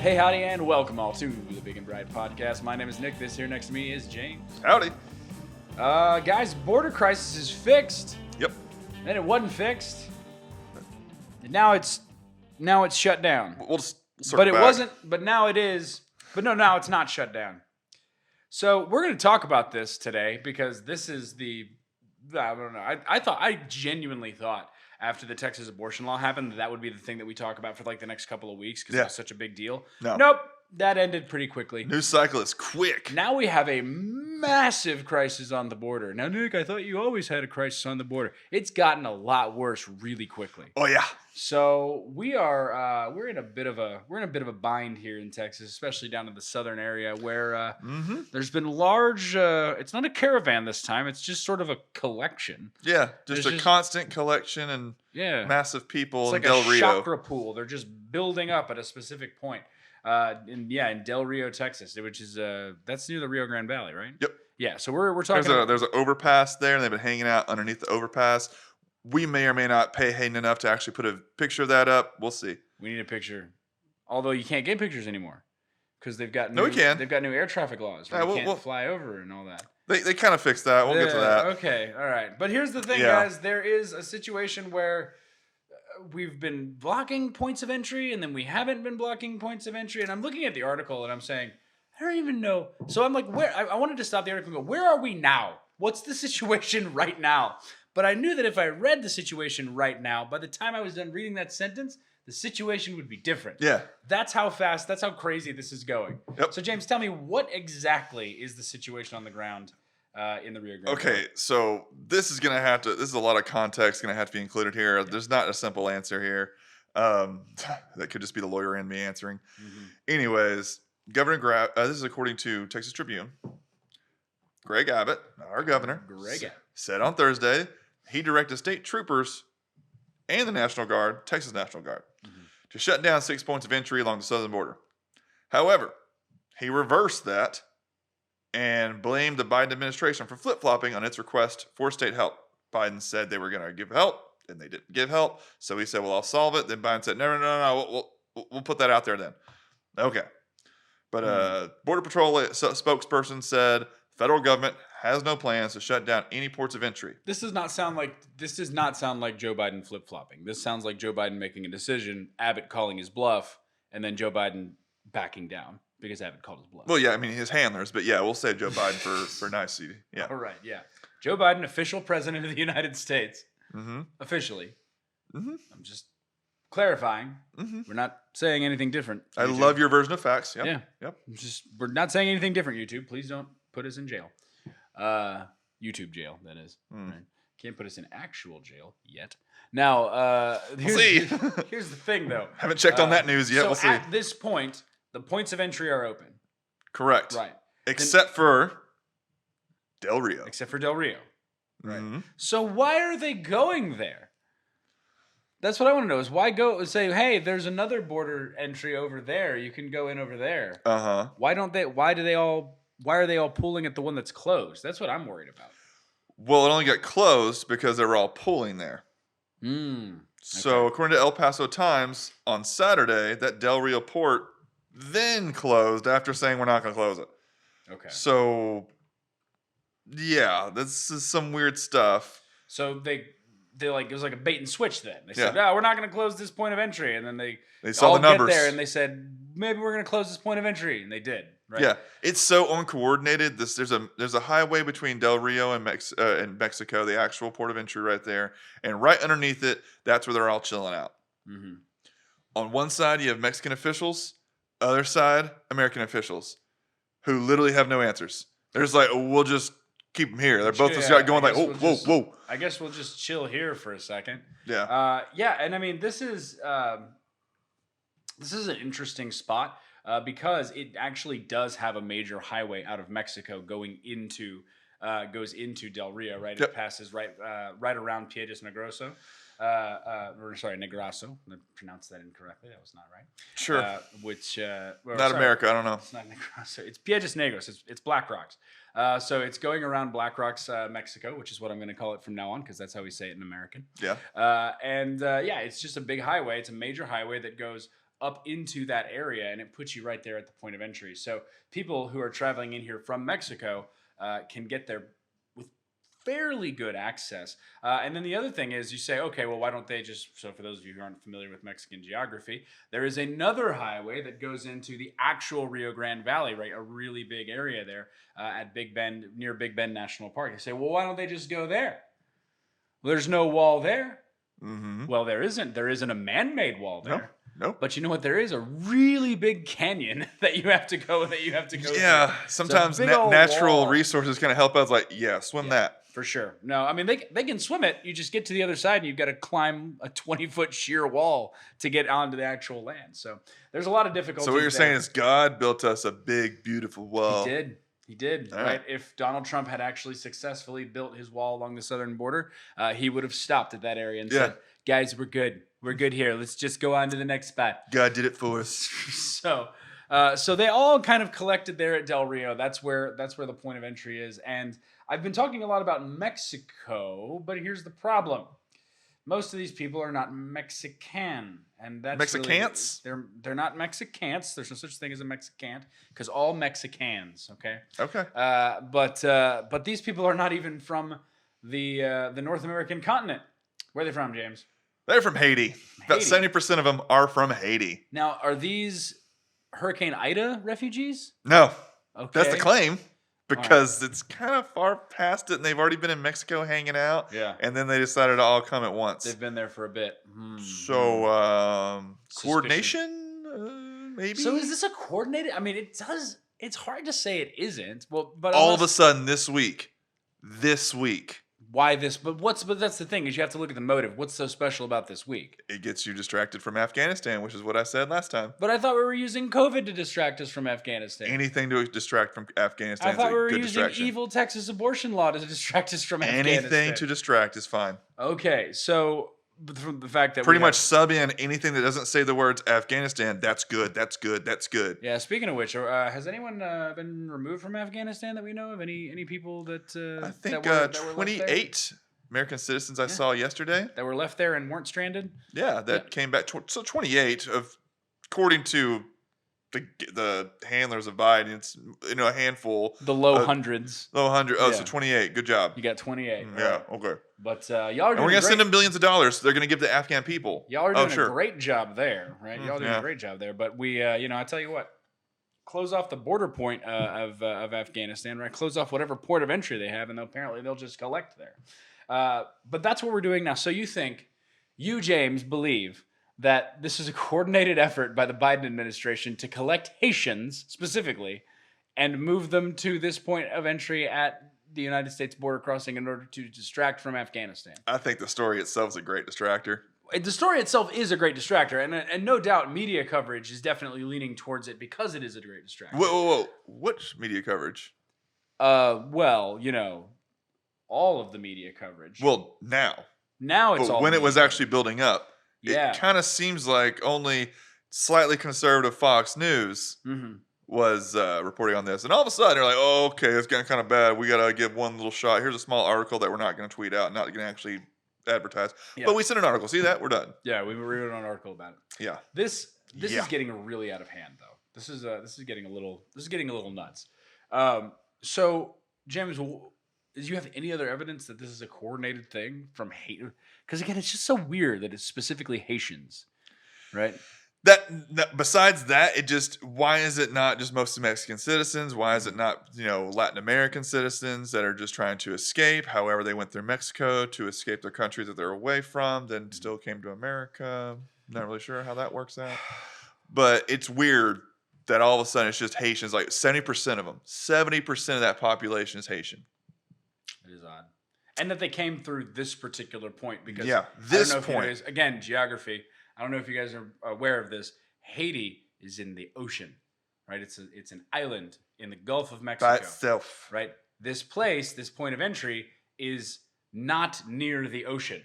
Hey, howdy, and welcome all to the Big and Bright Podcast. My name is Nick. This here next to me is James. Howdy. Guys, border crisis is fixed. Yep. Then it wasn't fixed. And now it's shut down. We'll just circle But it back. wasn't. But now it is. But no, now it's not shut down. So we're going to talk about this today because this is I don't know. I genuinely thought after the Texas abortion law happened that would be the thing that we talk about for like the next couple of weeks because it was such a big deal. No. Nope. That ended pretty quickly. News cycle is quick. Now we have a massive crisis on the border. Now, Nick, I thought you always had a crisis on the border. It's gotten a lot worse really quickly. Oh yeah. So we're in a bit of a bind here in Texas, especially down in the southern area where there's been large. It's not a caravan this time. It's just sort of a collection. Yeah, just a constant collection and massive people it's in like Del a Rio. chakra pool. They're just building up at a specific point. In Del Rio, Texas, which is that's near the Rio Grande Valley, right? Yep. Yeah, so we're talking. There's an overpass there, and they've been hanging out underneath the overpass. We may or may not pay Hayden enough to actually put a picture of that up. We'll see. We need a picture, although you can't get pictures anymore because they've got we can. They've got new air traffic laws. Where you can't fly over and all that. They kind of fixed that. We'll get to that. Okay, all right. But here's the thing, guys. There is a situation where we've been blocking points of entry, and then we haven't been blocking points of entry. And I'm looking at the article, and I'm saying, I don't even know. So I'm like, where? I wanted to stop the article and go, where are we now? What's the situation right now? But I knew that if I read the situation right now, by the time I was done reading that sentence, the situation would be different. Yeah. That's how crazy this is going. Yep. So James, tell me, what exactly is the situation on the ground in the Rio Grande? Okay, so this is a lot of context going to have to be included here. Yeah. There's not a simple answer here. That could just be the lawyer and me answering. Mm-hmm. Anyways, this is according to Texas Tribune. Greg Abbott, our governor, said on Thursday he directed state troopers and the National Guard, Texas National Guard, to shut down 6 points of entry along the southern border. However, he reversed that and blamed the Biden administration for flip-flopping on its request for state help. Biden said they were going to give help, and they didn't give help. So he said, well, I'll solve it. Then Biden said, no, we'll put that out there then. Okay. But Border Patrol spokesperson said federal government has no plans to shut down any ports of entry. This does not sound like Joe Biden flip-flopping. This sounds like Joe Biden making a decision, Abbott calling his bluff, and then Joe Biden backing down because Abbott called his bluff. Well, yeah, I mean his handlers, but yeah, we'll say Joe Biden for nicety. Yeah. All right, yeah. Joe Biden, official president of the United States. Mm-hmm. Officially. Mm-hmm. I'm just clarifying. Mm-hmm. We're not saying anything different. I love your version of facts. Yep. Yeah. Yep. We're not saying anything different, YouTube. Please don't put us in jail. YouTube jail, that is. Right? Can't put us in actual jail yet. Now, here's the thing, though. Haven't checked on that news yet. So we'll see. At this point, the points of entry are open. Correct. Right. Except for Del Rio. Right. Mm-hmm. So why are they going there? That's what I want to know is why go say, hey, there's another border entry over there. You can go in over there. Uh-huh. Why are they all pulling at the one that's closed? That's what I'm worried about. Well, it only got closed because they were all pulling there. So according to El Paso Times, on Saturday, that Del Rio port then closed after saying we're not going to close it. Okay. So, yeah, this is some weird stuff. So they it was like a bait and switch then. They said, we're not going to close this point of entry. And then they saw the numbers. Get there and they said, maybe we're going to close this point of entry. And they did. Right? Yeah, it's so uncoordinated. There's a highway between Del Rio and Mexico, the actual port of entry right there. And right underneath it, that's where they're all chilling out. Mm-hmm. On one side, you have Mexican officials. Other side, American officials who literally have no answers. They're just like, we'll just keep them here. They're both just going like, whoa. I guess we'll just chill here for a second. Yeah. And I mean, this is an interesting spot because it actually does have a major highway out of Mexico goes into Del Rio, right? It passes right around Piedras Negroso. Negrasso. I pronounced that incorrectly. That was not right. Sure. America. I don't know. It's not Negrasso. It's Piedras Negros. It's Black Rocks. So it's going around Black Rocks, Mexico, which is what I'm going to call it from now on because that's how we say it in American. Yeah. It's just a big highway. It's a major highway that goes up into that area, and it puts you right there at the point of entry. So people who are traveling in here from Mexico can get there with fairly good access. And then the other thing is you say, okay, well, why don't they just, so for those of you who aren't familiar with Mexican geography, there is another highway that goes into the actual Rio Grande Valley, right? A really big area there at Big Bend, near Big Bend National Park. You say, well, why don't they just go there? Well, there's no wall there. Mm-hmm. Well, there isn't. There isn't a man-made wall there. Nope. But you know what? There is a really big canyon that you have to go. Yeah. through. Sometimes natural resources kind of help out. It's like, swim that. For sure. No, I mean, they can swim it. You just get to the other side and you've got to climb a 20-foot sheer wall to get onto the actual land. So there's a lot of difficulties. So what you're saying is God built us a big, beautiful wall. He did. Right. If Donald Trump had actually successfully built his wall along the southern border, he would have stopped at that area and said, guys, we're good. We're good here. Let's just go on to the next spot. God did it for us. So they all kind of collected there at Del Rio. That's where the point of entry is. And I've been talking a lot about Mexico, but here's the problem. Most of these people are not Mexican, and that's Mexicans? Really, they're not Mexicans. There's no such thing as a Mexican, because all Mexicans, okay? Okay. But these people are not even from the North American continent. Where are they from, James? They're from Haiti. About 70% of them are from Haiti. Now, are these Hurricane Ida refugees? No. Okay. That's the claim. Because it's kind of far past it, and they've already been in Mexico hanging out. Yeah. And then they decided to all come at once. They've been there for a bit. So, coordination, maybe? So is this a coordinated? I mean, it's hard to say it isn't. Well, but all of a sudden this week. Why this? But that's the thing, is you have to look at the motive. What's so special about this week? It gets you distracted from Afghanistan, which is what I said last time. But I thought we were using COVID to distract us from Afghanistan. Anything to distract from Afghanistan I thought we were using evil Texas abortion law to distract us from Afghanistan. Anything to distract is fine. Okay, so from the fact that pretty much sub in anything that doesn't say the words Afghanistan, that's good, that's good, that's good. Yeah, speaking of which, has anyone been removed from Afghanistan that we know of? Any people that I think that 28 American citizens I saw yesterday that were left there and weren't stranded? Yeah, that came back. So 28 according to the handlers of Biden, it's a handful. The low hundreds. Low hundred. Oh, so 28. Good job. You got 28. Yeah. Okay. But y'all are doing. And we're gonna send them billions of dollars. They're gonna give the Afghan people. Y'all are doing a great job there, right? Y'all are doing a great job there. But we, I tell you what, close off the border point of Afghanistan, right? Close off whatever port of entry they have, and apparently they'll just collect there. But that's what we're doing now. So you James, believe that this is a coordinated effort by the Biden administration to collect Haitians specifically and move them to this point of entry at the United States border crossing in order to distract from Afghanistan. I think the story itself is a great distractor. The story itself is a great distractor, and no doubt media coverage is definitely leaning towards it because it is a great distractor. Whoa. Which media coverage? Well, all of the media coverage. Well, now it's but all when it was actually building up. Yeah. It kind of seems like only slightly conservative Fox News was reporting on this. And all of a sudden, they're like, oh, okay, it's getting kind of bad. We got to give one little shot. Here's a small article that we're not going to tweet out, not going to actually advertise. Yeah. But we sent an article. See that? We're done. Yeah, we wrote an article about it. Yeah. This is getting really out of hand, though. This is getting a little nuts. So, James, do you have any other evidence that this is a coordinated thing from Haiti? Because again, it's just so weird that it's specifically Haitians, right? That besides that, why is it not just mostly Mexican citizens? Why is it not Latin American citizens that are just trying to escape? However, they went through Mexico to escape their countries that they're away from, then still came to America. Not really sure how that works out, but it's weird that all of a sudden it's just Haitians. Like 70% of them, 70% of that population is Haitian. It is odd. And that they came through this particular point because this point. Again, geography. I don't know if you guys are aware of this. Haiti is in the ocean, right? It's an island in the Gulf of Mexico. By itself. Right? This point of entry, is not near the ocean,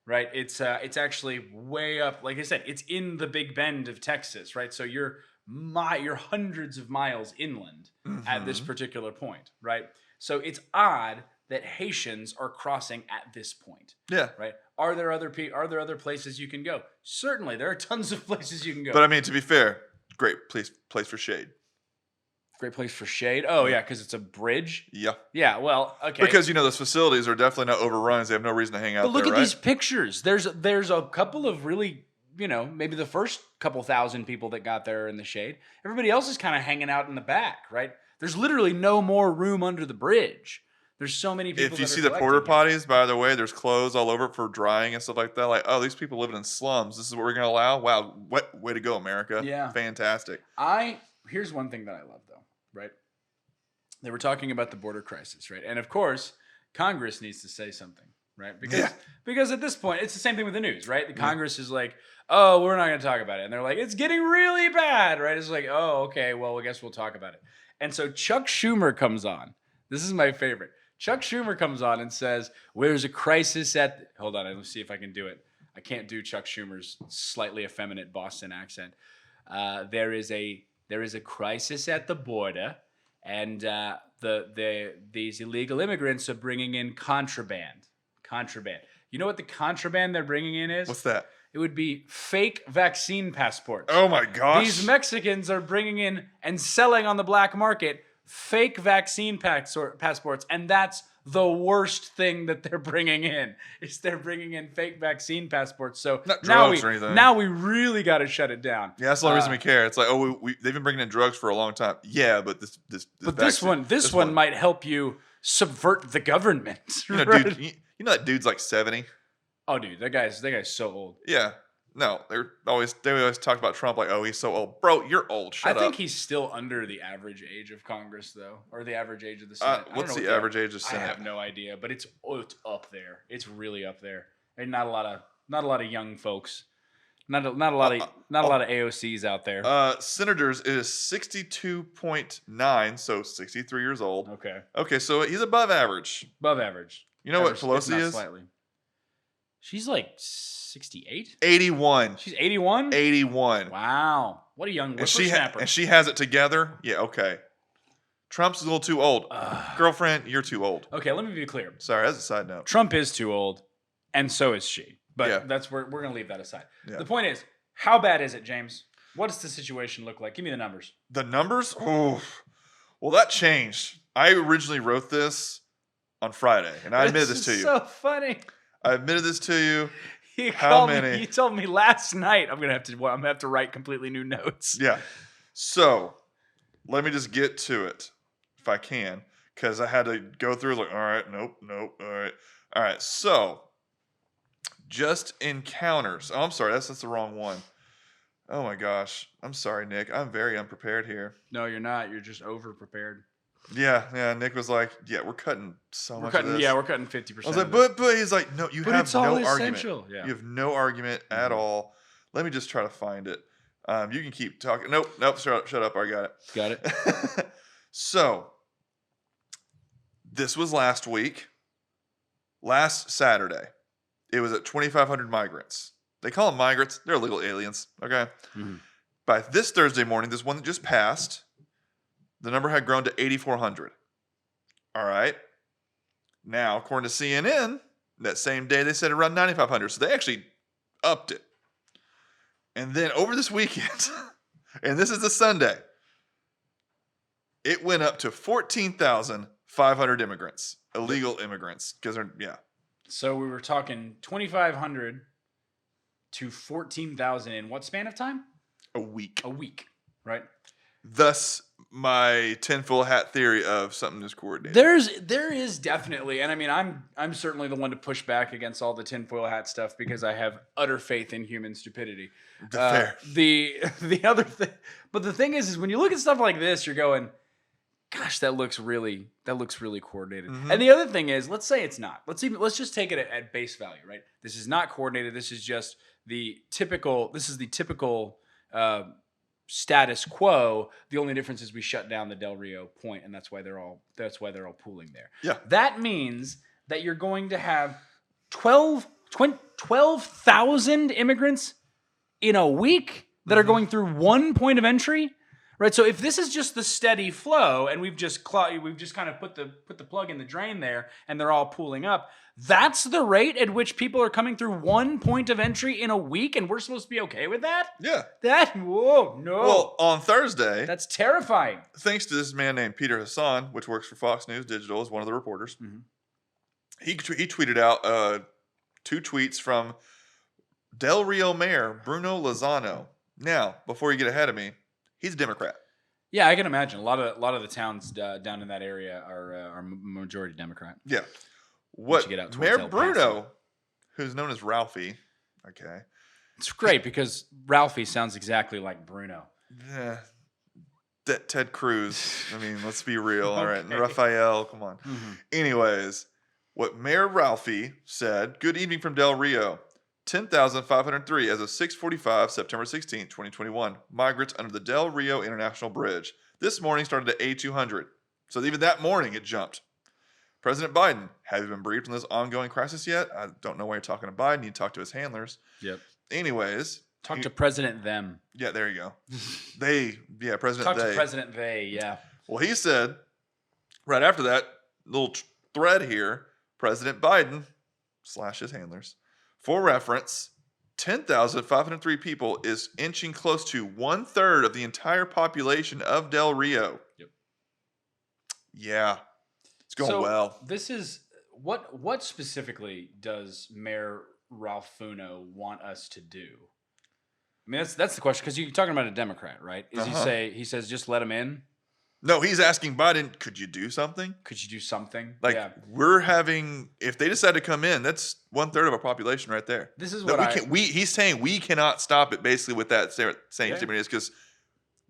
right? It's actually way up. Like I said, it's in the Big Bend of Texas, right? So you're hundreds of miles inland at this particular point, right? So it's odd that Haitians are crossing at this point. Yeah. Right? Are there other places you can go? Certainly, there are tons of places you can go. But I mean, to be fair, great place for shade. Great place for shade. Oh yeah, because it's a bridge. Yeah. Yeah. Well, okay. Because those facilities are definitely not overrun. They have no reason to hang out. But look there, at right? these pictures. There's a couple of really, maybe the first couple thousand people that got there in the shade. Everybody else is kind of hanging out in the back, right? There's literally no more room under the bridge. There's so many people. If you see the porta potties, by the way, there's clothes all over for drying and stuff like that. Like, oh, these people living in slums. This is what we're going to allow? Wow. Way to go, America. Yeah. Fantastic. Here's one thing that I love, though, right? They were talking about the border crisis, right? And of course, Congress needs to say something, right? Because at this point, it's the same thing with the news, right? The Congress is like, oh, we're not going to talk about it. And they're like, it's getting really bad, right? It's like, oh, okay, well, I guess we'll talk about it. And so Chuck Schumer comes on. This is my favorite. Chuck Schumer comes on and says, there's a crisis at... Hold on, let's see if I can do it. I can't do Chuck Schumer's slightly effeminate Boston accent. There is a crisis at the border, and these illegal immigrants are bringing in contraband. You know what the contraband they're bringing in is? What's that? It would be fake vaccine passports. Oh my gosh. These Mexicans are bringing in and selling on the black market fake vaccine passports, and that's the worst thing that they're bringing in. Is they're bringing in fake vaccine passports. So not drugs or anything. Now we really got to shut it down. Yeah, that's the only reason we care. It's like, oh, they've been bringing in drugs for a long time. Yeah, but this one might help you subvert the government. Dude, you know that dude's like 70. Oh, dude, that guy's so old. Yeah. No, they always talk about Trump like, oh, he's so old. Bro, you're old. Shut up. I think he's still under the average age of Congress, though, or the average age of the Senate. What's the average age of Senate? I have no idea, but it's up there. It's really up there, and not a lot of young folks. Not a lot of AOCs out there. Senators is 62.9, so 63 years old. Okay, so he's above average. Above average. You know what Pelosi is? Slightly. She's like 68? 81. She's 81? 81. Wow. What a young whippersnapper. And she has it together? Yeah, okay. Trump's a little too old. Girlfriend, you're too old. Okay, let me be clear. Sorry, as a side note. Trump is too old, and so is she. But that's where we're going to leave that aside. Yeah. The point is, how bad is it, James? What does the situation look like? Give me the numbers. The numbers? Oh, well, that changed. I originally wrote this on Friday, and I admitted this to you. So funny. I admitted this to you. You told me last night I'm gonna have to write completely new notes. Yeah. So let me just get to it if I can, because I had to go through like, all right, nope, all right. So just encounters. Oh, I'm sorry, that's the wrong one. Oh my gosh, I'm sorry, Nick. I'm very unprepared here. No, you're not. You're just over prepared. Yeah. Nick was like, "Yeah, we're cutting so much of this." Yeah, we're cutting 50%. I was like, "But he's like, no, you have no argument. Yeah. You have no argument at all. Let me just try to find it. You can keep talking. Nope. Shut up. I got it. Got it. So this was last week. Last Saturday, it was at 2,500 migrants. They call them migrants. They're illegal aliens. Okay. Mm-hmm. By this Thursday morning, this one that just passed, the number had grown to 8,400. All right. Now, according to CNN, that same day they said around 9,500. So they actually upped it. And then over this weekend, and this is a Sunday, it went up to 14,500 immigrants, illegal immigrants. So we were talking 2,500 to 14,000 in what span of time? A week. Right? Thus, my tinfoil hat theory of something is coordinated. There is definitely, and I mean, I'm certainly the one to push back against all the tinfoil hat stuff because I have utter faith in human stupidity. Fair. The other thing, but the thing is when you look at stuff like this, you're going, gosh, that looks really coordinated. Mm-hmm. And the other thing is, let's say it's not. Let's just take it at base value, right? This is not coordinated. This is just the typical status quo. The only difference is we shut down the Del Rio point, and that's why they're all pooling there. Yeah. That means that you're going to have 12,000 immigrants in a week that are going through one point of entry. Right. So if this is just the steady flow, and we've just kind of put the plug in the drain there, and they're all pooling up, that's the rate at which people are coming through one point of entry in a week, and we're supposed to be okay with that? Yeah. Whoa, no. Well, on Thursday, that's terrifying. Thanks to this man named Peter Hassan, which works for Fox News Digital, is one of the reporters. Mm-hmm. He tweeted out 2 tweets from Del Rio Mayor Bruno Lozano. Now, before you get ahead of me, he's a Democrat. Yeah, I can imagine. A lot of the towns down in that area are majority Democrat. Yeah. What you get out Mayor El Bruno, Paso. who's known as Ralphie, okay. It's great because Ralphie sounds exactly like Bruno. Yeah. Ted Cruz. I mean, let's be real. All right. Okay. Raphael, come on. Mm-hmm. Anyways, what Mayor Ralphie said, good evening from Del Rio. 10,503 as of 6:45, September 16, 2021. Migrants under the Del Rio International Bridge. This morning started at A200. So even that morning, it jumped. President Biden, have you been briefed on this ongoing crisis yet? I don't know why you're talking to Biden. You talk to his handlers. Yep. Anyways. Talk to President them. Yeah, there you go. President Talk they. to President they, yeah. Well, he said, right after that little thread here, President Biden / his handlers. For reference, 10,503 people is inching close to 1/3 of the entire population of Del Rio. Yep. Yeah. It's going well. This is what specifically does Mayor Ralph Funo want us to do? I mean, that's the question, because you're talking about a Democrat, right? He says just let him in? No, he's asking Biden, could you do something? Could you do something? Like, we're having, if they decide to come in, that's 1/3 of our population right there. This is that what he's saying we cannot stop it, basically, with that same statement is because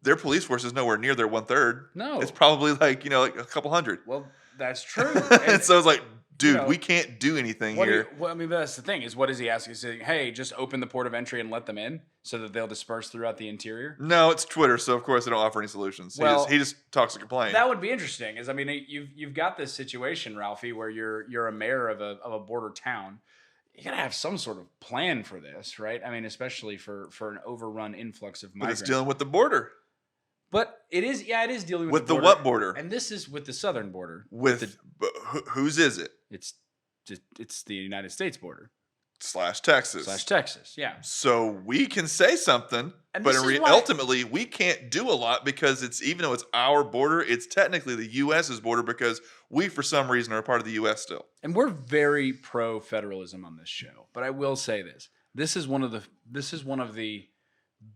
their police force is nowhere near their 1/3. No. It's probably like a couple hundred. Well, that's true. And so it's like, dude, we can't do anything here. I mean, that's the thing, is what is he asking? He's saying, hey, just open the port of entry and let them in so that they'll disperse throughout the interior? No, it's Twitter, so of course they don't offer any solutions. Well, he just talks to complain. That would be interesting. I mean, you've got this situation, Ralphie, where you're a mayor of a border town. You gotta have some sort of plan for this, right? I mean, especially for an overrun influx of migrants. But it's dealing with the border. But it is dealing with the what border? And this is with the southern border. Whose is it? It's the United States border. / Texas. / Texas, yeah. So we can say something, but ultimately we can't do a lot because even though it's our border, it's technically the U.S.'s border because we, for some reason, are a part of the U.S. still. And we're very pro-federalism on this show. But I will say this: this is one of the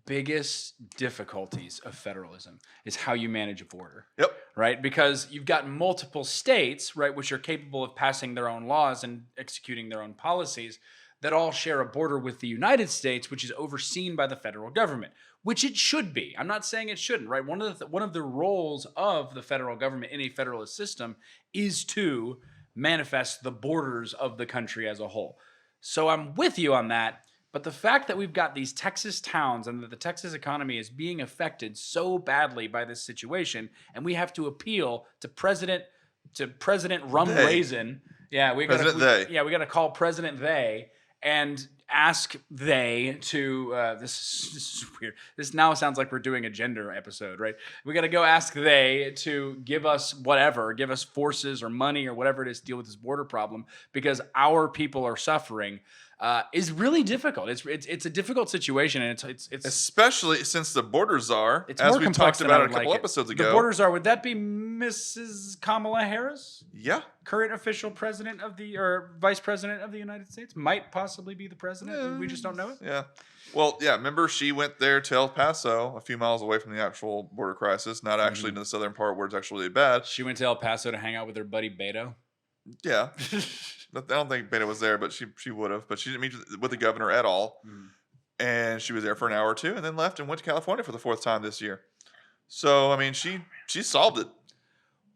biggest difficulties of federalism is how you manage a border. Yep. Right? Because you've got multiple states, right, which are capable of passing their own laws and executing their own policies that all share a border with the United States, which is overseen by the federal government, which it should be. I'm not saying it shouldn't, right? One of the roles of the federal government in a federalist system is to manifest the borders of the country as a whole. So I'm with you on that. But the fact that we've got these Texas towns and that the Texas economy is being affected so badly by this situation, and we have to appeal to President Rum Raisin. Yeah, we got to call President They and ask they to. This is weird. This now sounds like we're doing a gender episode, right? We got to go ask they to give us forces or money or whatever it is to deal with this border problem because our people are suffering. Is really difficult. It's a difficult situation, and it's especially since the border czar, as we talked about a couple episodes ago. The border czar, would that be Mrs. Kamala Harris? Yeah, current official president or vice president of the United States, might possibly be the president. And we just don't know it. Yeah. Well, yeah. Remember, she went there to El Paso, a few miles away from the actual border crisis, not actually to the southern part where it's actually really bad. She went to El Paso to hang out with her buddy Beto. Yeah. I don't think Beto was there, but she would have. But she didn't meet with the governor at all. And she was there for an hour or two and then left and went to California for the 4th time this year. So, I mean, she solved it.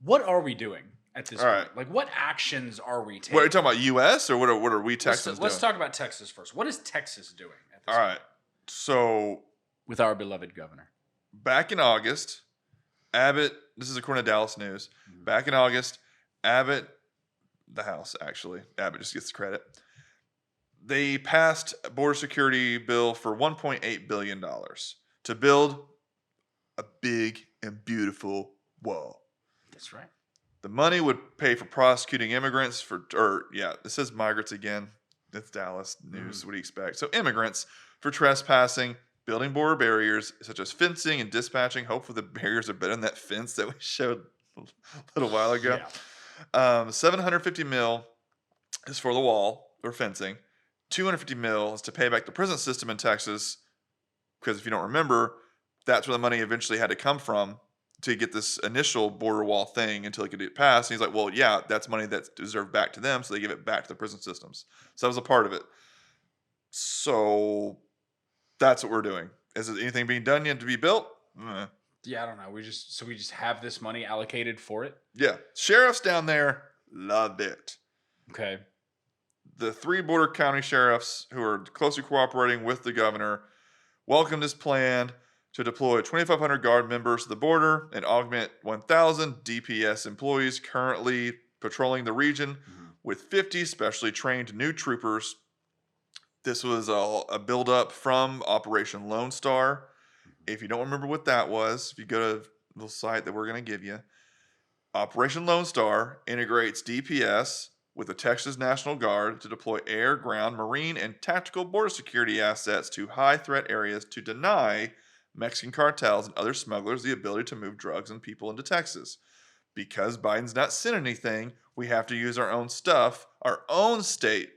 What are we doing at this point? Like, what actions are we taking? What are you talking about, U.S. or what are we Texans doing? Let's talk about Texas first. What is Texas doing at this point? So, with our beloved governor. Back in August, Abbott, this is according to Dallas News, back in August, Abbott, the House actually, Abbott just gets the credit, they passed a border security bill for $1.8 billion to build a big and beautiful wall. That's right. The money would pay for prosecuting immigrants it says migrants again. It's Dallas news. What do you expect? So immigrants for trespassing, building border barriers such as fencing and dispatching. Hopefully the barriers are better than that fence that we showed a little while ago. Yeah. 750 mil is for the wall or fencing. 250 mil is to pay back the prison system in Texas. Because if you don't remember, that's where the money eventually had to come from to get this initial border wall thing until he could get it passed. And he's like, well, yeah, that's money that's deserved back to them, so they give it back to the prison systems. So that was a part of it. So that's what we're doing. Is there anything being done yet to be built? Yeah, I don't know. We just have this money allocated for it. Yeah. Sheriffs down there loved it. Okay. The 3 border county sheriffs who are closely cooperating with the governor welcomed this plan to deploy 2,500 Guard members to the border and augment 1,000 DPS employees currently patrolling the region with 50 specially trained new troopers. This was a build-up from Operation Lone Star. If you don't remember what that was, if you go to the site that we're going to give you, Operation Lone Star integrates DPS with the Texas National Guard to deploy air, ground, marine, and tactical border security assets to high-threat areas to deny Mexican cartels and other smugglers the ability to move drugs and people into Texas. Because Biden's not sent anything, we have to use our own stuff, our own state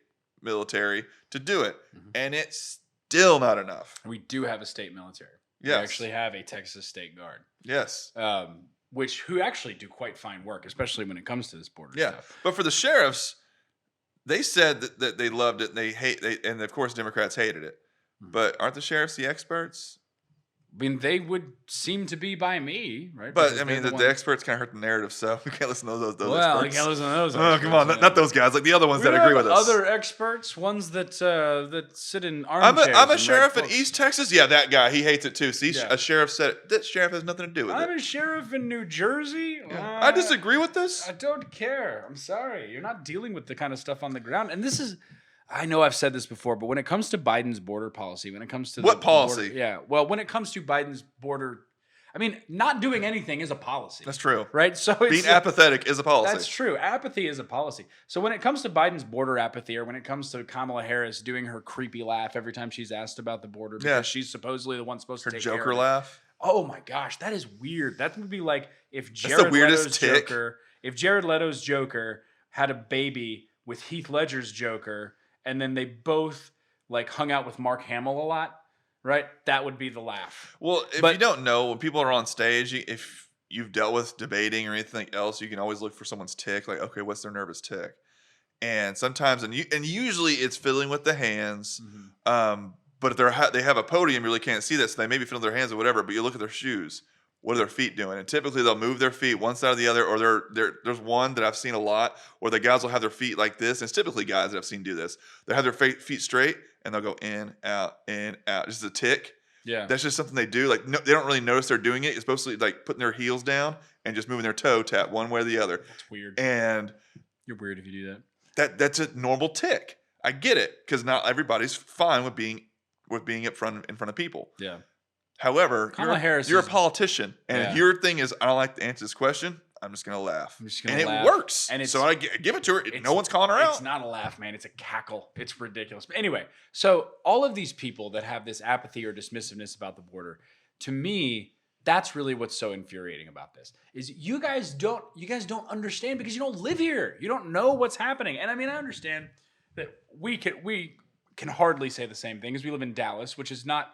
military to do it. And it's still not enough. We do have a state military. Yes. We actually have a Texas State Guard. Yes. Who actually do quite fine work, especially when it comes to this border stuff. But for the sheriffs, they said that they loved it and and of course Democrats hated it. But aren't the sheriffs the experts? I mean, they would seem to be by me, right? But Because I mean, the experts kind of hurt the narrative, so we can't listen to those well, experts. you can't listen to those. Oh, come on, not those guys, like the other ones that agree with us. Other experts, ones that sit in armchairs. I'm a sheriff in East Texas. Yeah, that guy, he hates it too. See, a sheriff said it. That sheriff has nothing to do with it. I'm a sheriff in New Jersey. Yeah. I disagree with this. I don't care. I'm sorry. You're not dealing with the kind of stuff on the ground. And this is, I know I've said this before, but when it comes to Biden's border policy, when it comes to what policy? When it comes to Biden's border, I mean, not doing anything is a policy. That's true. Right? So being apathetic is a policy. That's true. Apathy is a policy. So when it comes to Biden's border apathy, or when it comes to Kamala Harris doing her creepy laugh every time she's asked about the border, because she's supposedly the one supposed to take care of it. Her Joker laugh. Oh my gosh, that is weird. That would be like if Jared Leto's Joker had a baby with Heath Ledger's Joker, and then they both like hung out with Mark Hamill a lot, right? That would be the laugh. Well, if you don't know, when people are on stage, if you've dealt with debating or anything else, you can always look for someone's tick. Like, okay, what's their nervous tick? And sometimes, and usually it's fiddling with the hands. But if they have a podium, you really can't see that, so they may be fiddling with their hands or whatever. But you look at their shoes. What are their feet doing? And typically they'll move their feet one side or the other, or there's one that I've seen a lot where the guys will have their feet like this. And it's typically guys that I've seen do this. They have their feet straight and they'll go in, out, just a tick. Yeah. That's just something they do. Like, no, they don't really notice they're doing it. It's mostly like putting their heels down and just moving their toe tap one way or the other. That's weird. And you're weird if you do that. That's a normal tick. I get it, because not everybody's fine with being in front of people. Yeah. However, you're a politician, and your thing is, I don't like to answer this question. I'm just gonna laugh, and it works. And so I give it to her. No one's calling her out. It's not a laugh, man. It's a cackle. It's ridiculous. But anyway, so all of these people that have this apathy or dismissiveness about the border, to me, that's really what's so infuriating about this. Is you guys don't understand, because you don't live here. You don't know what's happening. And I mean, I understand that we can hardly say the same thing, as we live in Dallas, which is not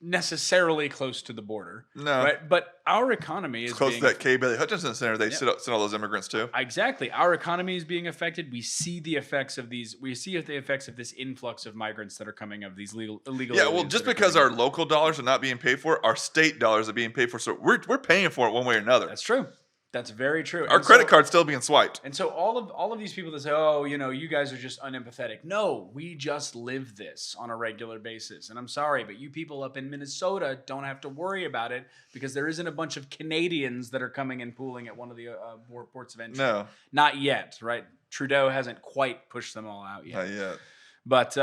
necessarily close to the border. No. Right? But our economy is close to that K. Bailey Hutchinson Center. They sent all those immigrants too. Exactly. Our economy is being affected. We see the effects of this influx of migrants that are coming, of these illegal. Yeah, well, just because our local dollars are not being paid for, our state dollars are being paid for. So we're paying for it one way or another. That's true. That's very true. Our credit card's still being swiped. And so all of these people that say, oh, you guys are just unempathetic. No, we just live this on a regular basis. And I'm sorry, but you people up in Minnesota don't have to worry about it, because there isn't a bunch of Canadians that are coming and pooling at one of the ports of entry. No. Not yet, right? Trudeau hasn't quite pushed them all out yet. Not yet. But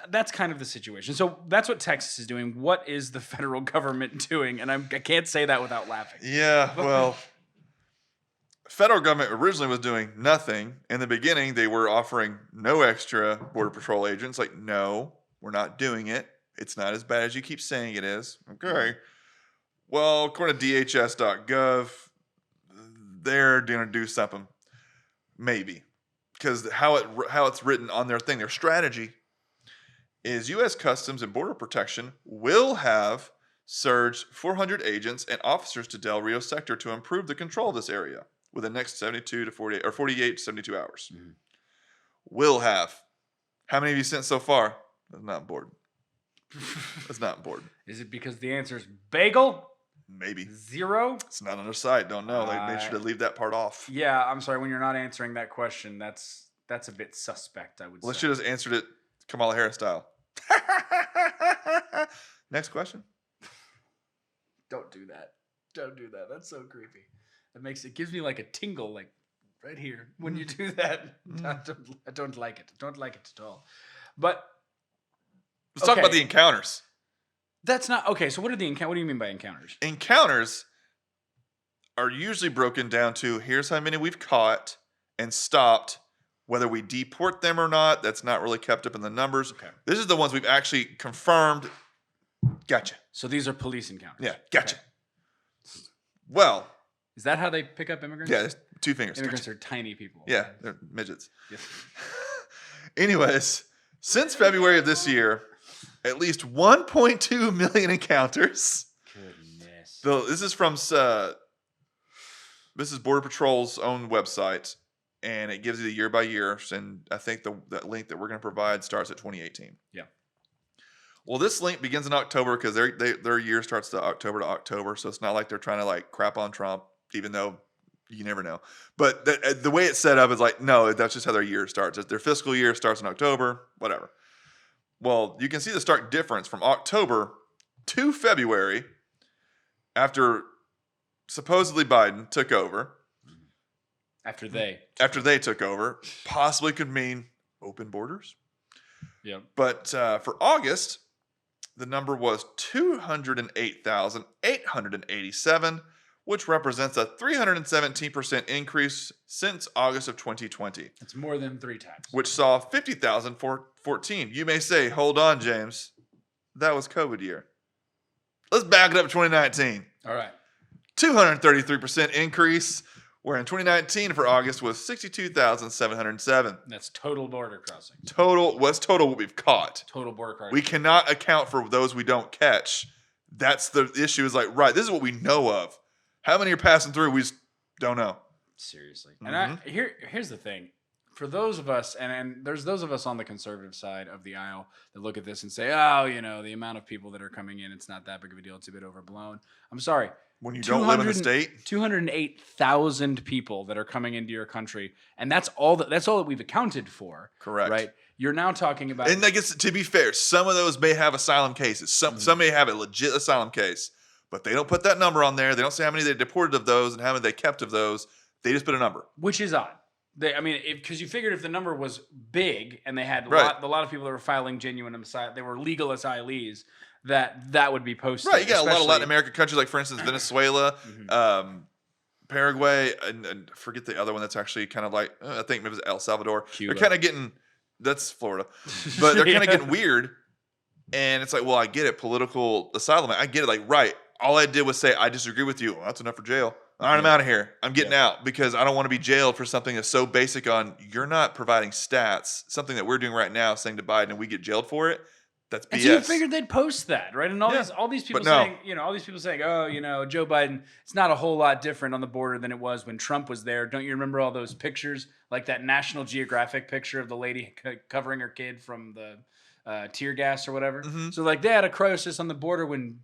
that's kind of the situation. So that's what Texas is doing. What is the federal government doing? And I can't say that without laughing. Yeah, well, federal government originally was doing nothing. In the beginning, they were offering no extra Border Patrol agents. Like, no, we're not doing it. It's not as bad as you keep saying it is. Okay. Well, according to DHS.gov, they're going to do something. Maybe. Because how it's written on their thing, their strategy is U.S. Customs and Border Protection will have surged 400 agents and officers to Del Rio sector to improve the control of this area within the next 48 to 72 hours. Mm-hmm. Will have. How many have you sent so far? That's not important. That's not important. Is it because the answer is bagel? Maybe. 0? It's not on their site. Don't know. They made sure to leave that part off. Yeah, I'm sorry. When you're not answering that question, that's a bit suspect, I would say. Let's should have answered it Kamala Harris style. Next question. Don't do that. Don't do that. That's so creepy. It gives me like a tingle, like right here when you do that. I don't like it. Don't like it at all. But let's talk about the encounters. That's not okay. So what do you mean by encounters? Encounters are usually broken down to here's how many we've caught and stopped. Whether we deport them or not, that's not really kept up in the numbers. Okay. This is the ones we've actually confirmed. Gotcha. So these are police encounters. Yeah, gotcha. Okay. Well, is that how they pick up immigrants? Yeah, it's 2 fingers. Immigrants are tiny people. Yeah, they're midgets. Yes. Anyways, since February of this year, at least 1.2 million encounters. Goodness. This is from this is Border Patrol's own website, and it gives you the year by year. And I think the link that we're going to provide starts at 2018. Yeah. Well, this link begins in October because their year starts to October, so it's not like they're trying to like crap on Trump, even though you never know. But the way it's set up is like, no, that's just how their year starts. Their fiscal year starts in October, whatever. Well, you can see the stark difference from October to February after supposedly Biden took over. After they took over, possibly could mean open borders. Yeah. But for August, the number was 208,887, which represents a 317% increase since August of 2020. That's more than 3 times. Which saw 50,014. You may say, hold on, James. That was COVID year. Let's back it up to 2019. All right. 233% increase, where in 2019 for August was 62,707. That's total border crossing. What's total what we've caught? Total border crossing. We cannot account for those we don't catch. That's the issue. Is like, right, this is what we know of. How many are passing through? We just don't know. Seriously. And here's the thing. For those of us, and there's those of us on the conservative side of the aisle that look at this and say, oh, the amount of people that are coming in, it's not that big of a deal. It's a bit overblown. I'm sorry. When you don't live in the state? 208,000 people that are coming into your country, and that's all that we've accounted for. Correct. Right? You're now talking about... And I guess, to be fair, some of those may have asylum cases. Some may have a legit asylum case, but they don't put that number on there. They don't say how many they deported of those and how many they kept of those. They just put a number. Which is odd. Because you figured if the number was big and they had a lot of people that were filing genuine asylum, they were legal asylees, that would be posted. Right, you got a lot of Latin American countries, like for instance Venezuela, Paraguay, and forget the other one that's actually kind of like I think maybe it's El Salvador. Cuba. They're kind of getting that's Florida, but they're kind of getting weird. And it's like, well, I get it, political asylum. I get it. Like, right, all I did was say I disagree with you. Well, that's enough for jail. All right, I'm out of here. I'm getting out because I don't want to be jailed for something that's so basic on you're not providing stats. Something that we're doing right now, saying to Biden, and we get jailed for it. That's BS. And so you figured they'd post that, right? And all these people saying, oh, Joe Biden, it's not a whole lot different on the border than it was when Trump was there. Don't you remember all those pictures, like that National Geographic picture of the lady covering her kid from the tear gas or whatever? Mm-hmm. So like they had a crisis on the border when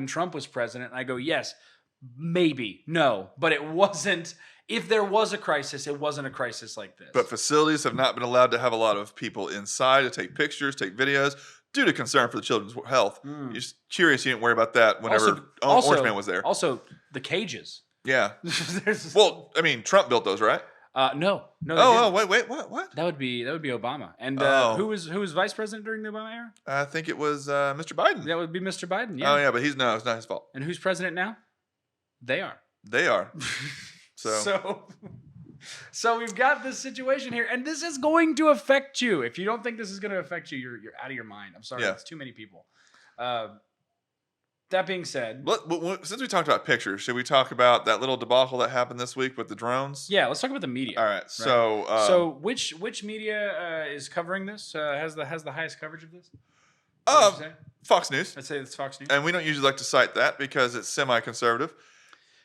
Trump was president. And I go, yes, maybe, no, but it wasn't. If there was a crisis, it wasn't a crisis like this. But facilities have not been allowed to have a lot of people inside to take pictures, take videos, due to concern for the children's health. You're just curious you didn't worry about that whenever Orange Man was there. Also, the cages. Yeah. Well, I mean, Trump built those, right? No, they Oh, didn't. wait, what? That would be Obama. And who was vice president during the Obama era? I think it was Mr. Biden. That would be Mr. Biden. Yeah. Oh yeah, but it's not his fault. And who's president now? They are. They are. So we've got this situation here, and this is going to affect you. If you don't think this is going to affect you, you're out of your mind. I'm sorry, it's too many people. That being said, since we talked about pictures, should we talk about that little debacle that happened this week with the drones? Yeah, let's talk about the media. All right. So, so which media is covering this? Has the highest coverage of this? Fox News. I'd say it's Fox News. And we don't usually like to cite that because it's semi-conservative.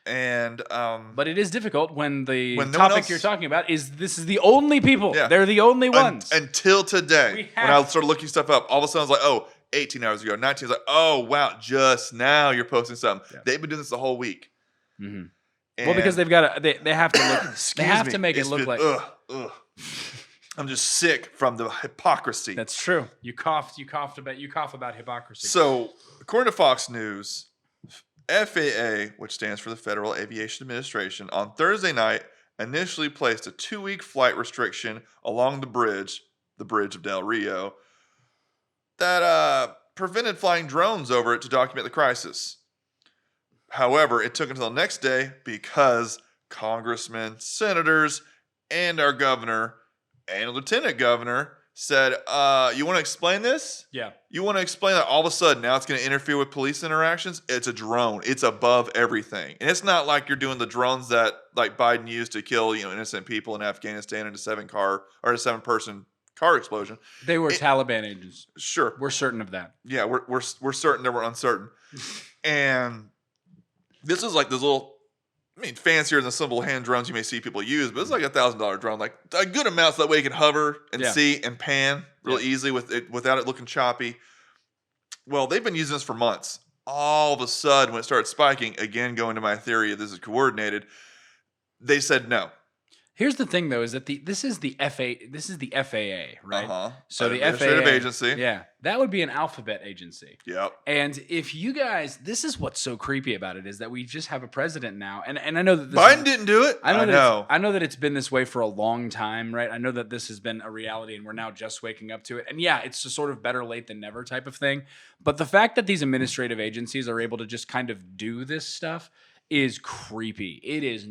And but it is difficult when the no topic you're talking about is the only people. Yeah. They're the only ones. Until today, when I started looking stuff up, all of a sudden I was like, oh, 18 hours ago, 19. I was like, oh, wow, just now you're posting something. Yeah. They've been doing this the whole week. Mm-hmm. Well, because they've got to, they have to look. They have to make it look like. I'm just sick from the hypocrisy. That's true. You cough about hypocrisy. So, according to Fox News, FAA, which stands for the Federal Aviation Administration, on Thursday night initially placed a 2-week flight restriction along the bridge of Del Rio, that prevented flying drones over it to document the crisis. However, it took until the next day because congressmen, senators, and our governor and lieutenant governor said, you want to explain this? Yeah. You want to explain that all of a sudden now it's going to interfere with police interactions? It's a drone. It's above everything. And it's not like you're doing the drones that like Biden used to kill, innocent people in Afghanistan in a 7-person car explosion. They were Taliban agents. Sure. We're certain of that. Yeah, we're certain that we're uncertain. And this is like this little, fancier than the simple hand drones you may see people use, but it's like $1,000 drone, like a good amount so that way you can hover and see and pan real easily without it looking choppy. Well, they've been using this for months. All of a sudden, when it started spiking, again, going to my theory of this is coordinated, they said no. Here's the thing, though, is that this is the FAA, right? Uh-huh. So the Administrative FAA agency. Yeah, that would be an alphabet agency. Yep. And if you guys, this is what's so creepy about it is that we just have a president now, and I know that Biden didn't do it. I know that it's been this way for a long time, right? I know that this has been a reality, and we're now just waking up to it. And yeah, it's a sort of better late than never type of thing. But the fact that these administrative agencies are able to just kind of do this stuff is creepy. It is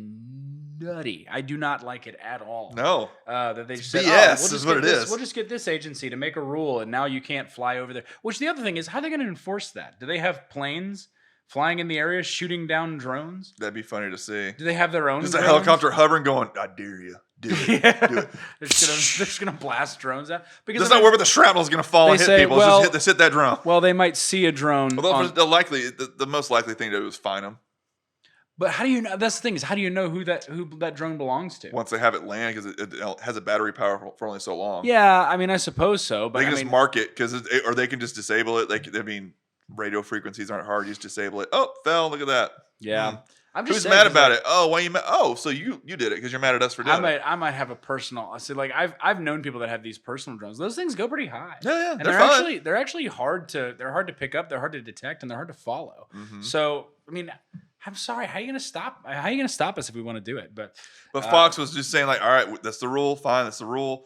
nutty. I do not like it at all. No. That they just said, BS is what it is. We'll just get this agency to make a rule, and now you can't fly over there. Which the other thing is, how are they going to enforce that? Do they have planes flying in the area shooting down drones? That'd be funny to see. Do they have their own Just drones? a helicopter hovering going, I dare you. Do it. Yeah. Do it. They're just gonna blast drones out. Because that's not where the shrapnel is going to fall and hit people. Just hit that drone. Well, they might see a drone. Although the most likely thing to do is fine them. But how do you know? That's the thing is, how do you know who that drone belongs to? Once they have it land, because it has a battery power for only so long. Yeah, I suppose so. But they can just mark it or they can just disable it. Radio frequencies aren't hard. You just disable it. Oh, fell. Look at that. Yeah. I'm just mad about it? Oh, why you mad? Oh, so you did it because you're mad at us for doing it. I might have a personal. I see, like I've known people that have these personal drones. Those things go pretty high. Yeah, and they're actually hard to pick up. They're hard to detect, and they're hard to follow. Mm-hmm. So I'm sorry. How are you gonna stop? How are you gonna stop us if we want to do it? But Fox was just saying like, all right, that's the rule. Fine, that's the rule.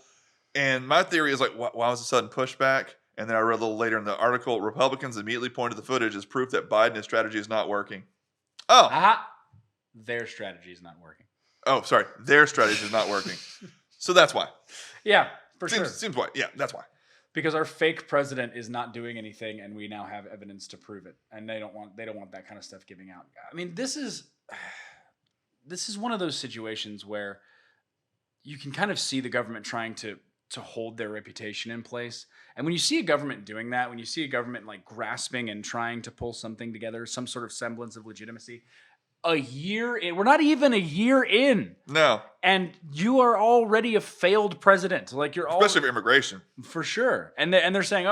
And my theory is like, why was the sudden pushback? And then I read a little later in the article, Republicans immediately pointed to the footage as proof that Biden's strategy is not working. Oh. Their strategy is not working. Oh, sorry. Their strategy is not working. So that's why. Yeah, sure. Seems why. Yeah, that's why. Because our fake president is not doing anything, and we now have evidence to prove it. And they don't want that kind of stuff giving out. This is one of those situations where you can kind of see the government trying to hold their reputation in place. And when you see a government doing that, when you see a government like grasping and trying to pull something together, some sort of semblance of legitimacy, a year in, we're not even a year in. No. And you are already a failed president. Like especially for immigration. For sure. And they're saying,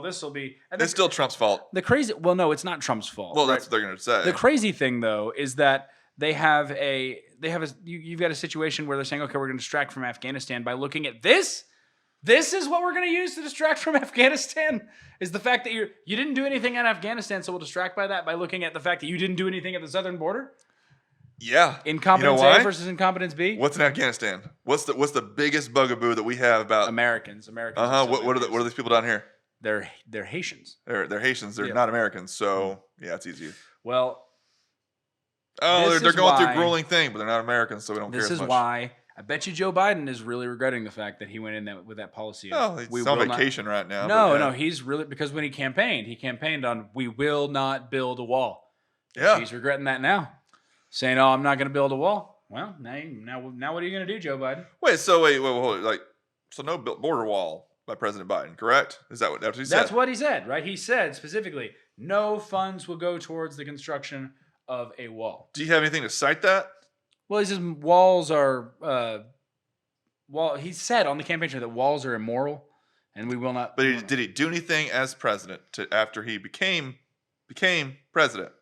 this will be. It's still Trump's fault. No, it's not Trump's fault. Well, that's what they're going to say. The crazy thing though is that you've got a situation where they're saying, okay, we're going to distract from Afghanistan by looking at this. This is what we're going to use to distract from Afghanistan, is the fact that you didn't do anything in Afghanistan, so we'll distract by that by looking at the fact that you didn't do anything at the southern border. Yeah. Incompetence You know A why? versus incompetence B? What's in Afghanistan? What's the biggest bugaboo that we have about Americans. Americans. What are these people down here? They're Haitians. They're Haitians. They're not Americans. So yeah, it's easy. Well, they're going through a grueling thing, but they're not Americans, so we don't care as much. This is why I bet you Joe Biden is really regretting the fact that he went in with that policy. Oh, he's on vacation right now. No, he's really, because when he campaigned on we will not build a wall. Yeah, he's regretting that now, saying, "Oh, I'm not going to build a wall." Well, now, what are you going to do, Joe Biden? Wait, hold it. So no border wall by President Biden, correct? Is that what he said? That's what he said, right? He said specifically, no funds will go towards the construction of a wall. Do you have anything to cite that? Well, he says walls are. He said on the campaign trail that walls are immoral, and we will not. But did he do anything as president after he became president?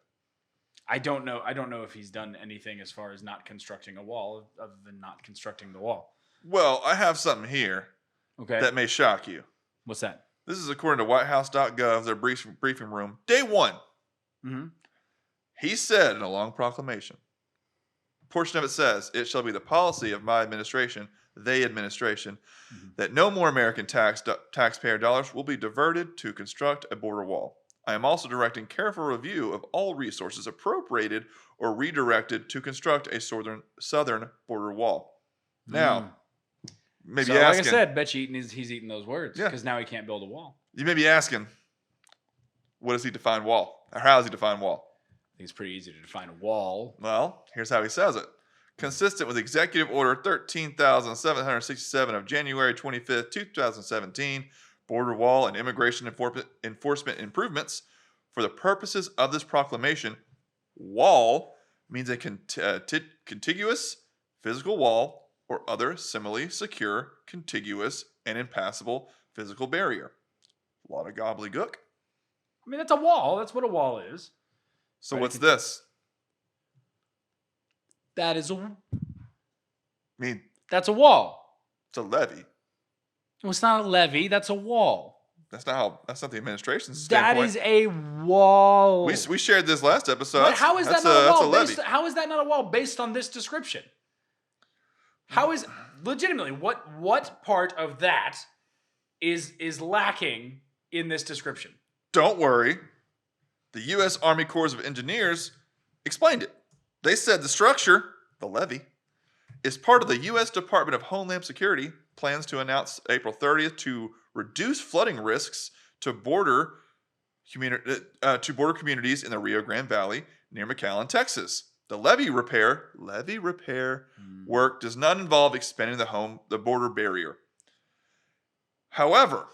I don't know. I don't know if he's done anything as far as not constructing a wall, other than not constructing the wall. Well, I have something here. Okay. That may shock you. What's that? This is according to WhiteHouse.gov, their briefing room, day one. Mm-hmm. He said in a long proclamation, a portion of it says, "It shall be the policy of my administration, that no more American taxpayer dollars will be diverted to construct a border wall. I am also directing careful review of all resources appropriated or redirected to construct a southern border wall." Now, maybe asking, like I said, bet you he's eating those words, because now he can't build a wall. You may be asking, what does he define wall? Or how does he define wall? I think it's pretty easy to define a wall. Well, here's how he says it. Consistent with Executive Order 13,767 of January 25th, 2017, border wall and immigration enforcement improvements, for the purposes of this proclamation, wall means a contiguous physical wall or other similarly secure, contiguous, and impassable physical barrier. A lot of gobbledygook. I mean, that's a wall. That's what a wall is. So what's this? That is that's a wall. It's a levee. Well, it's not a levee. That's a wall. That's not the administration's standpoint. That is a wall. We shared this last episode. But how is that not a wall? How is that not a wall based on this description? How is legitimately what part of that is lacking in this description? Don't worry. The U.S. Army Corps of Engineers explained it. They said the structure, the levee, is part of the U.S. Department of Homeland Security plans to announce April 30th to reduce flooding risks to border communities in the Rio Grande Valley near McAllen, Texas. The levee repair work does not involve expanding the border barrier. However,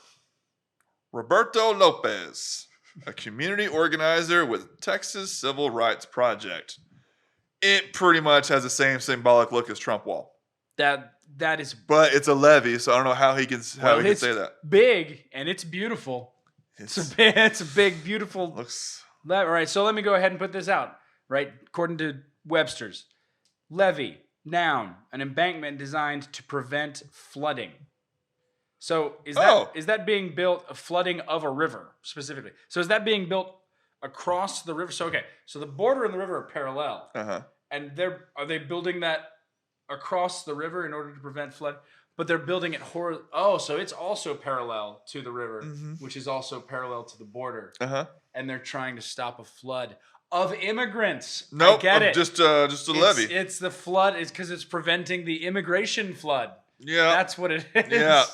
Roberto Lopez, a community organizer with Texas Civil Rights Project, it pretty much has the same symbolic look as Trump Wall. That is, but it's a levee, so I don't know how he can say that. Big and it's beautiful. It's a big, beautiful. Looks. All right, so let me go ahead and put this out. Right, according to Webster's, levee, noun, an embankment designed to prevent flooding. So is that being built a flooding of a river specifically? So is that being built across the river? So so the border and the river are parallel. And are they building that across the river in order to prevent flood? But they're building it so it's also parallel to the river, which is also parallel to the border. And they're trying to stop a flood of immigrants. Nope, I get it. Just a levee. It's the flood. It's because it's preventing the immigration flood. Yeah, that's what it is. Yeah.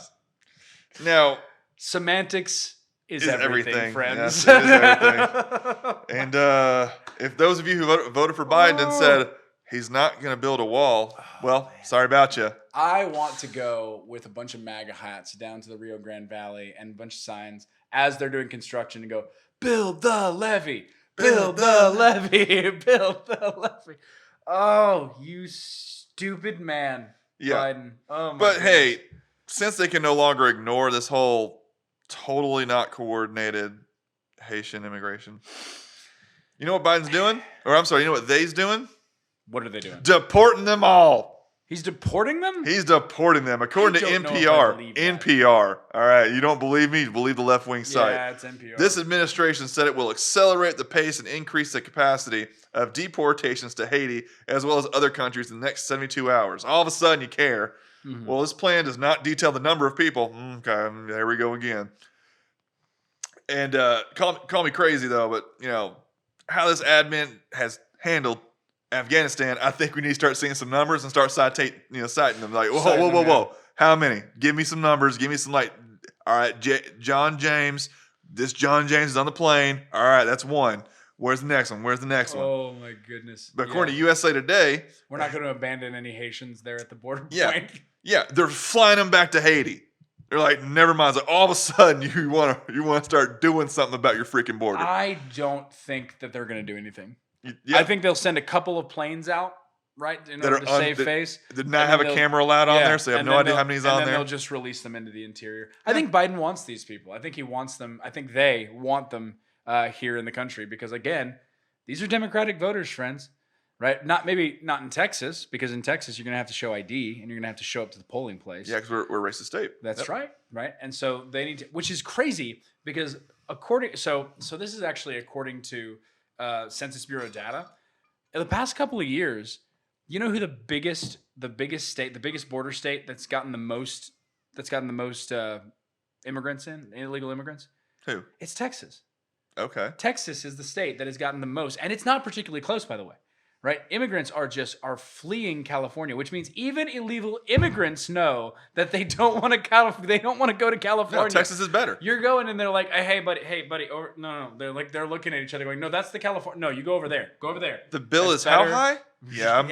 Now, semantics is everything, friends. Yes, it is everything. And if those of you who voted for Biden and said he's not going to build a wall, sorry about you. I want to go with a bunch of MAGA hats down to the Rio Grande Valley and a bunch of signs as they're doing construction and go, build the levee, build the levee, build the levee. Oh, you stupid man, Biden. Oh my goodness. Hey, since they can no longer ignore this whole totally not coordinated Haitian immigration, you know what Biden's doing? Or I'm sorry, you know what they's doing? What are they doing? Deporting them all. He's deporting them? He's deporting them, according to I don't know if I NPR. believe that. NPR. All right, you don't believe me? You believe the left-wing site. Yeah, it's NPR. This administration said it will accelerate the pace and increase the capacity of deportations to Haiti as well as other countries in the next 72 hours. All of a sudden, you care. Mhm. Well, this plan does not detail the number of people. Okay, there we go again. And call me crazy, though, but, how this admin has handled Afghanistan, I think we need to start seeing some numbers and start citing them. Like, whoa. How many? Give me some numbers. Give me some, all right, John James. This John James is on the plane. All right, that's one. Where's the next one? Where's the next one? Oh, my goodness. But according to USA Today, we're not going to abandon any Haitians there at the border point. Yeah, they're flying them back to Haiti. They're like, never mind. It's like all of a sudden you want to start doing something about your freaking border. I don't think that they're going to do anything. Yeah. I think they'll send a couple of planes out, right, in order to save face. Did not have a camera allowed on there, so you have no idea how many's on there. And then they'll just release them into the interior. I think Biden wants these people. I think he wants them. I think they want them here in the country because, again, these are Democratic voters, friends, right? Not in Texas, because in Texas you're going to have to show ID and you're going to have to show up to the polling place. Yeah, because we're a racist state. That's right. And so they need to, which is crazy because so this is actually according to Census Bureau data. In the past couple of years, you know who the biggest border state that's gotten the most immigrants illegal immigrants? Who? It's Texas. Okay. Texas is the state that has gotten the most, and it's not particularly close, by the way. Right? Immigrants are fleeing California, which means even illegal immigrants know that they don't want to go to California. No, Texas is better. You're going and they're like, hey buddy, over. No. They're looking at each other going, no, that's the California. No, you go over there. Go over there. The bill that's is better. how high? Yeah, I'm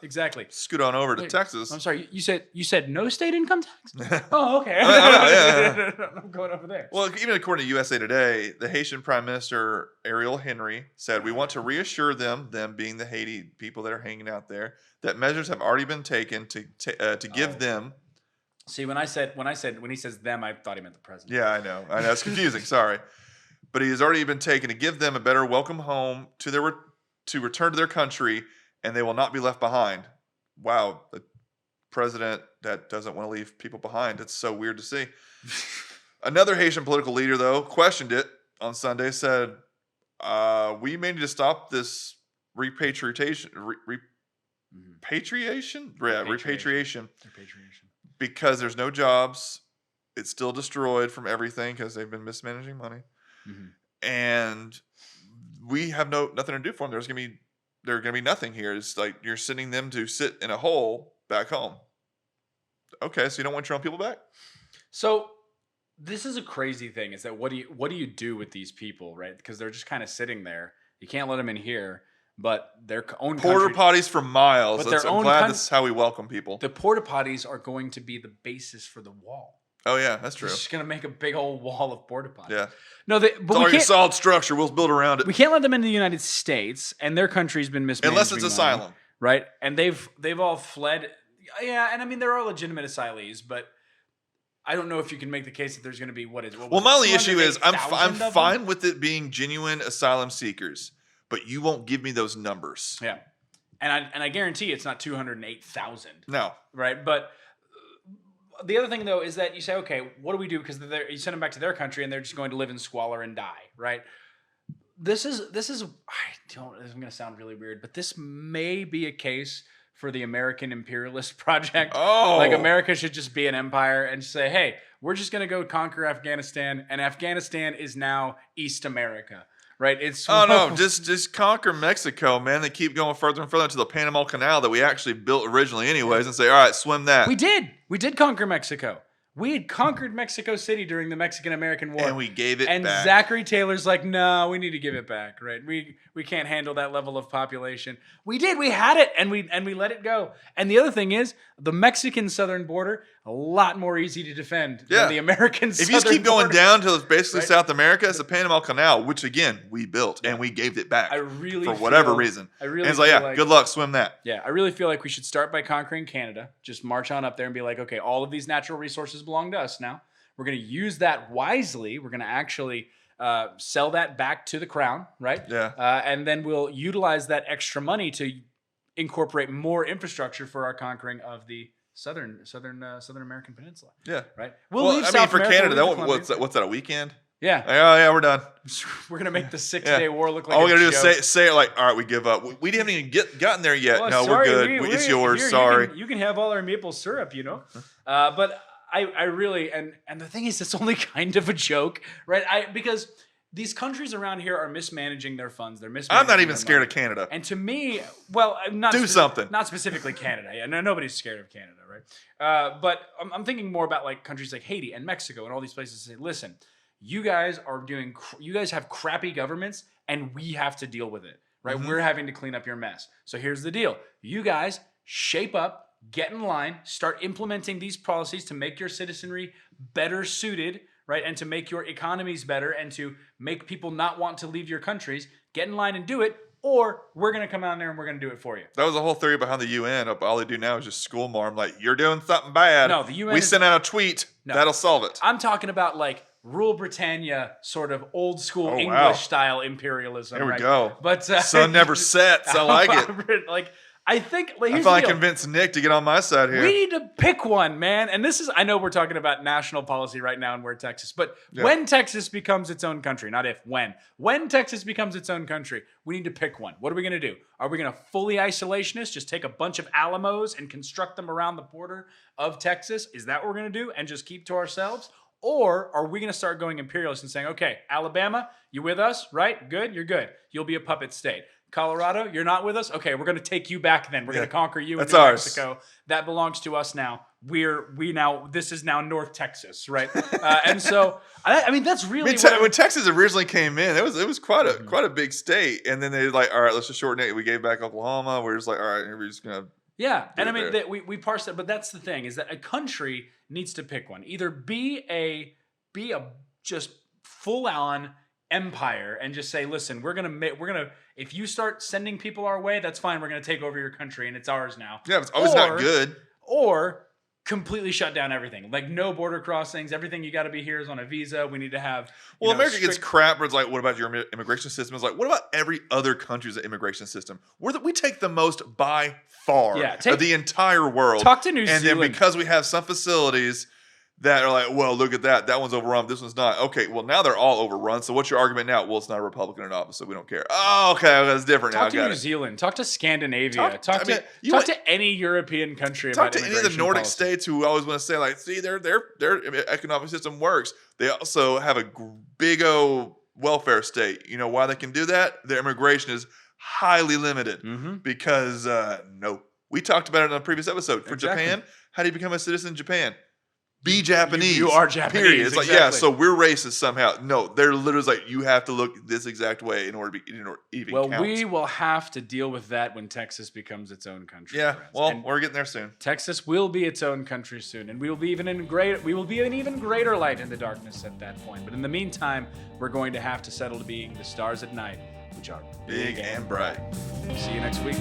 exactly. Scoot on over to Texas. I'm sorry. You said no state income tax? Oh, okay. I'm going over there. Well, even according to USA Today, the Haitian Prime Minister Ariel Henry said, "We want to reassure them being the Haiti people that are hanging out there, that measures have already been taken to give them." See, when he says them, I thought he meant the president. Yeah, I know. It's confusing. Sorry, but he has already been taken to give them a better welcome home to return to their country. And they will not be left behind. Wow, the president that doesn't want to leave people behind. It's so weird to see. Another Haitian political leader, though, questioned it on Sunday, said, we may need to stop this repatriation. Repatriation, because there's no jobs. It's still destroyed from everything because they've been mismanaging money. Mm-hmm. And we have nothing to do for them. There's going to be nothing here. It's like you're sending them to sit in a hole back home. Okay, so you don't want your own people back? So this is a crazy thing. Is that what do you do with these people, right? Because they're just kind of sitting there. You can't let them in here, but their own porta potties for miles. I'm glad this is how we welcome people. The porta potties are going to be the basis for the wall. Oh yeah, that's true. It's just gonna make a big old wall of porta potties. Yeah. No, but it's already a solid structure. We'll build around it. We can't let them into the United States, and their country's been mismanaging unless it's asylum, right? And they've all fled. Yeah, and I mean there are legitimate asylees, but I don't know if you can make the case that there's going to be my only issue is I'm fine with it being genuine asylum seekers, but you won't give me those numbers. Yeah, and I guarantee it's not 208,000. No, right, but. The other thing, though, is that you say, okay, what do we do? Because you send them back to their country, and they're just going to live in squalor and die, right? This is. I'm going to sound really weird, but this may be a case for the American imperialist project. Oh, like America should just be an empire and say, hey, we're just going to go conquer Afghanistan, and Afghanistan is now East America. Right? Just conquer Mexico, man. They keep going further and further into the Panama Canal that we actually built originally anyways and say, all right, swim that. We did conquer Mexico. We had conquered Mexico City during the Mexican-American War. And we gave it back. And Zachary Taylor's like, no, we need to give it back, right? We can't handle that level of population. We did. We had it, and we let it go. And the other thing is, the Mexican southern border, a lot more easy to defend than the American southern border. If you keep going down to basically South America, it's the Panama Canal, which, again, we built, and we gave it back for whatever reason. And it's like, good luck, swim that. Yeah, I really feel like we should start by conquering Canada, just march on up there and be like, okay, all of these natural resources belong to us now. We're going to use that wisely. We're going to actually sell that back to the crown, right? Yeah. And then we'll utilize that extra money to incorporate more infrastructure for our conquering of the southern American peninsula. Yeah. Right. Well, leave I mean, South for America, Canada, we'll leave what's that? A weekend? Yeah. Oh yeah, we're done. We're gonna make the 6-day war look like all we gotta a do is say it like, all right, we give up. We haven't even gotten there yet. Well, no, sorry, we're good. It's yours. here, Sorry. You can have all our maple syrup, you know. But I really and the thing is, it's only kind of a joke, right? Because these countries around here are mismanaging their funds. They're mismanaging. I'm not even scared of Canada. And to me, well, I'm not do something. Not specifically Canada. Yeah, no, nobody's scared of Canada, right? But I'm thinking more about like countries like Haiti and Mexico and all these places. Say, listen, you guys have crappy governments, and we have to deal with it, right? We're having to clean up your mess. So here's the deal: you guys shape up. Get in line, start implementing these policies to make your citizenry better suited, right? And to make your economies better and to make people not want to leave your countries. Get in line and do it, or we're going to come out there and we're going to do it for you. That was the whole theory behind the UN. All they do now is just schoolmarm, like, you're doing something bad. No, the UN. We send out a tweet. No, that'll solve it. I'm talking about like rule Britannia, sort of old school English style imperialism. There we go. But sun never sets. I like it. Like, I think like, I finally convinced Nick to get on my side here. We need to pick one, man. And this is, I know we're talking about national policy right now and we're Texas, but when Texas becomes its own country, not if, when Texas becomes its own country, we need to pick one. What are we going to do? Are we going to fully isolationist, just take a bunch of Alamos and construct them around the border of Texas? Is that what we're going to do and just keep to ourselves? Or are we going to start going imperialist and saying, okay, Alabama, you with us, right? Good, you're good. You'll be a puppet state. Colorado, you're not with us? Okay, we're going to take you back then. We're going to conquer you in New Mexico. That belongs to us now. This is now North Texas, right? And so, I mean, that's really when Texas originally came in, it was quite a big state. And then they were like, all right, let's just shorten it. We gave back Oklahoma. We're just like, all right, we're just going to. Yeah, and I mean, we parse that, but that's the thing, is that a country needs to pick one. Either be a just full-on empire and just say, listen, we're gonna if you start sending people our way, that's fine. We're gonna take over your country and it's ours now. Yeah, it's always not good. Or completely shut down everything, like no border crossings. Everything you got to be here is on a visa. We need to have. America gets crap. Where it's like, what about your immigration system? It's like, what about every other country's immigration system? We take the most by far of the entire world. Talk to New Zealand. And then because we have some facilities that are like, well, look at that. That one's overrun. This one's not. Okay, well, now they're all overrun. So what's your argument now? Well, it's not a Republican in office, so we don't care. Oh, okay, that's different now. Talk to New Zealand. Talk to Scandinavia. Talk to any European country about immigration policy. Talk to any of the Nordic states who always want to say, like, see, their economic system works. They also have a big old welfare state. You know why they can do that? Their immigration is highly limited because, no. We talked about it in a previous episode. For Japan, how do you become a citizen in Japan? Be Japanese. You are Japanese. Period. It's like, yeah, so we're racist somehow. No, they're literally like, you have to look this exact way in order to even count. Well, we will have to deal with that when Texas becomes its own country. Yeah, we're getting there soon. Texas will be its own country soon, and we will be an even greater light in the darkness at that point. But in the meantime, we're going to have to settle to being the stars at night, which are big and bright. See you next week.